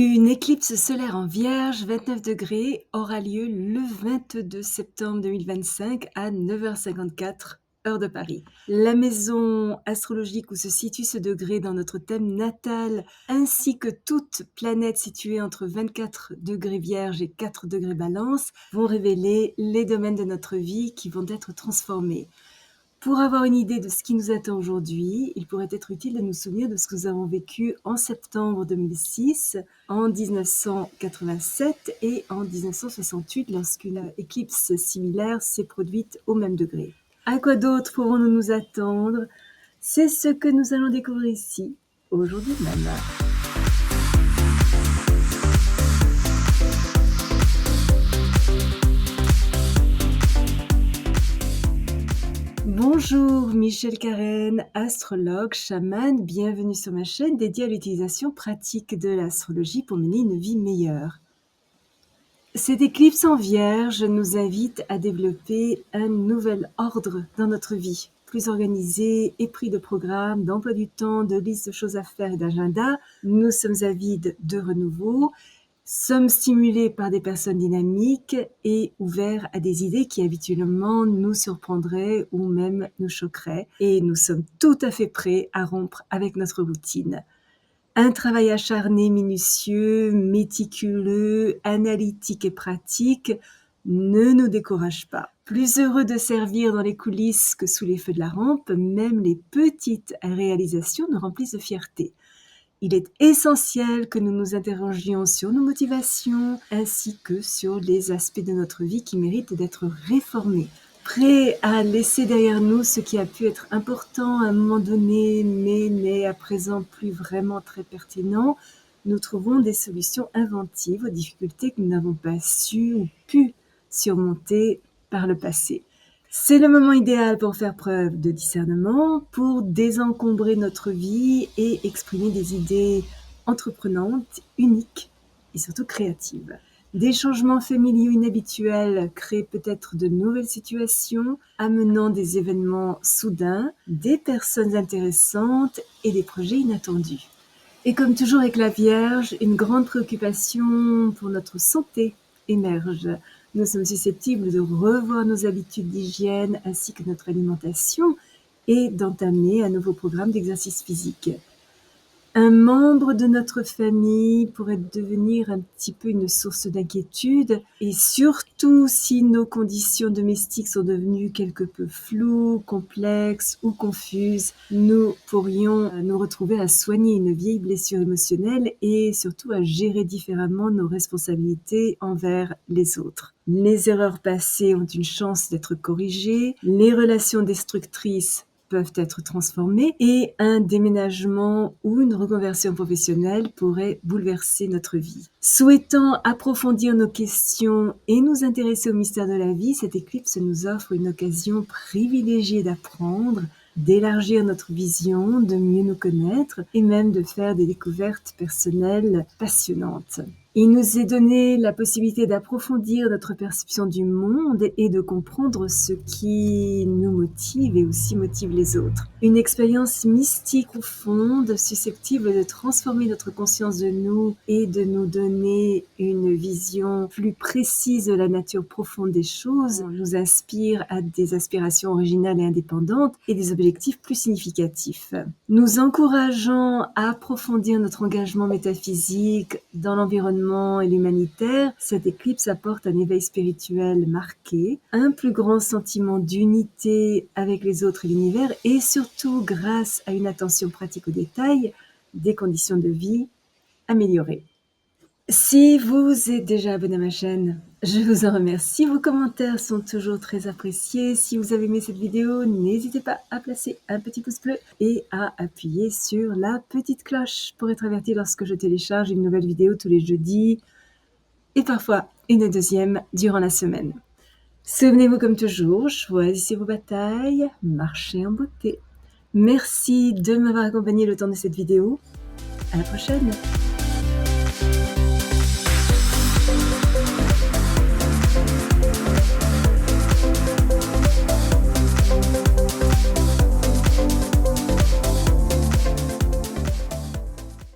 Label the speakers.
Speaker 1: Une éclipse solaire en Vierge, 29 degrés, aura lieu le 22 septembre 2025 à 9h54, heure de Paris. La maison astrologique où se situe ce degré dans notre thème natal, ainsi que toute planète située entre 24 degrés Vierge et 4 degrés Balance, vont révéler les domaines de notre vie qui vont être transformés. Pour avoir une idée de ce qui nous attend aujourd'hui, il pourrait être utile de nous souvenir de ce que nous avons vécu en septembre 2006, en 1987 et en 1968 lorsqu'une éclipse similaire s'est produite au même degré. À quoi d'autre pourrons-nous nous attendre? C'est ce que nous allons découvrir ici, aujourd'hui même. Bonjour, Michel Karen, astrologue, chamane, bienvenue sur ma chaîne dédiée à l'utilisation pratique de l'astrologie pour mener une vie meilleure. Cette éclipse en Vierge nous invite à développer un nouvel ordre dans notre vie, plus organisé, épris de programmes, d'emploi du temps, de listes de choses à faire et d'agenda. Nous sommes avides de renouveau, sommes stimulés par des personnes dynamiques et ouverts à des idées qui habituellement nous surprendraient ou même nous choqueraient. Et nous sommes tout à fait prêts à rompre avec notre routine. Un travail acharné, minutieux, méticuleux, analytique et pratique ne nous décourage pas. Plus heureux de servir dans les coulisses que sous les feux de la rampe, même les petites réalisations nous remplissent de fierté. Il est essentiel que nous nous interrogions sur nos motivations ainsi que sur les aspects de notre vie qui méritent d'être réformés. Prêts à laisser derrière nous ce qui a pu être important à un moment donné, mais n'est à présent plus vraiment très pertinent, nous trouvons des solutions inventives aux difficultés que nous n'avons pas su ou pu surmonter par le passé. C'est le moment idéal pour faire preuve de discernement, pour désencombrer notre vie et exprimer des idées entreprenantes, uniques et surtout créatives. Des changements familiaux inhabituels créent peut-être de nouvelles situations, amenant des événements soudains, des personnes intéressantes et des projets inattendus. Et comme toujours avec la Vierge, une grande préoccupation pour notre santé émerge. Nous sommes susceptibles de revoir nos habitudes d'hygiène ainsi que notre alimentation et d'entamer un nouveau programme d'exercice physique. Un membre de notre famille pourrait devenir un petit peu une source d'inquiétude et surtout si nos conditions domestiques sont devenues quelque peu floues, complexes ou confuses, nous pourrions nous retrouver à soigner une vieille blessure émotionnelle et surtout à gérer différemment nos responsabilités envers les autres. Les erreurs passées ont une chance d'être corrigées, les relations destructrices peuvent être transformées et un déménagement ou une reconversion professionnelle pourrait bouleverser notre vie. Souhaitant approfondir nos questions et nous intéresser au mystère de la vie, cette éclipse nous offre une occasion privilégiée d'apprendre, d'élargir notre vision, de mieux nous connaître et même de faire des découvertes personnelles passionnantes. Il nous est donné la possibilité d'approfondir notre perception du monde et de comprendre ce qui nous motive et aussi motive les autres. Une expérience mystique profonde, susceptible de transformer notre conscience de nous et de nous donner une vision plus précise de la nature profonde des choses, nous inspire à des aspirations originales et indépendantes et des objectifs plus significatifs. Nous encourageant à approfondir notre engagement métaphysique dans l'environnement et l'humanitaire, cette éclipse apporte un éveil spirituel marqué, un plus grand sentiment d'unité avec les autres et l'univers, et surtout, grâce à une attention pratique aux détails, des conditions de vie améliorées. Si vous êtes déjà abonné à ma chaîne, je vous en remercie. Vos commentaires sont toujours très appréciés. Si vous avez aimé cette vidéo, n'hésitez pas à placer un petit pouce bleu et à appuyer sur la petite cloche pour être averti lorsque je télécharge une nouvelle vidéo tous les jeudis et parfois une deuxième durant la semaine. Souvenez-vous comme toujours, choisissez vos batailles, marchez en beauté. Merci de m'avoir accompagné le temps de cette vidéo. À la prochaine!